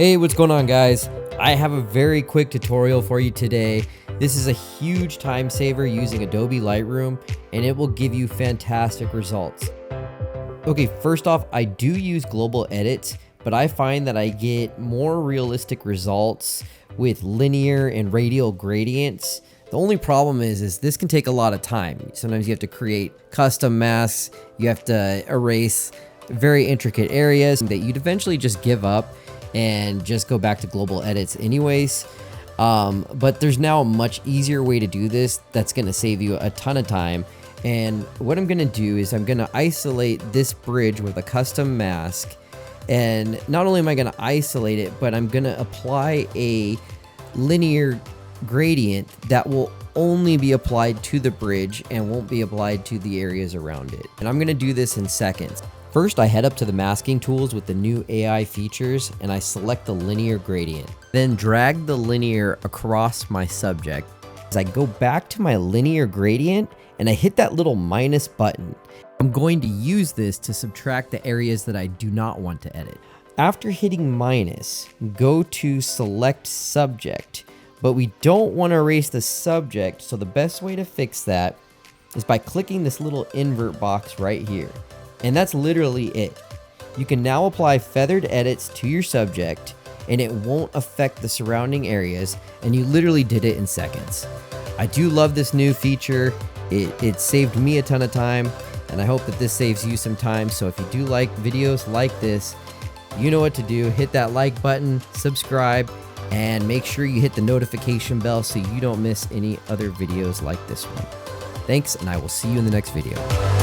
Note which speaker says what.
Speaker 1: Hey, what's going on, guys? I have a very quick tutorial for you today. This is a huge time saver using Adobe Lightroom, and it will give you fantastic results. Okay, first off, I do use global edits, but I find that I get more realistic results with linear and radial gradients. The only problem is this can take a lot of time. Sometimes you have to create custom masks, you have to erase very intricate areas that you'd eventually just give up and just go back to global edits anyways. But there's now a much easier way to do this that's gonna save you a ton of time. And what I'm gonna do is I'm gonna isolate this bridge with a custom mask. And not only am I gonna isolate it, but I'm gonna apply a linear gradient that will only be applied to the bridge and won't be applied to the areas around it. And I'm gonna do this in seconds. First, I head up to the masking tools with the new AI features and I select the linear gradient. Then drag the linear across my subject. As I go back to my linear gradient and I hit that little minus button, I'm going to use this to subtract the areas that I do not want to edit. After hitting minus, go to select subject, but we don't want to erase the subject, so the best way to fix that is by clicking this little invert box right here. And that's literally it. You can now apply feathered edits to your subject and it won't affect the surrounding areas, and you literally did it in seconds. I do love this new feature. It saved me a ton of time, and I hope that this saves you some time. So if you do like videos like this, you know what to do. Hit that like button, subscribe, and make sure you hit the notification bell so you don't miss any other videos like this one. Thanks, and I will see you in the next video.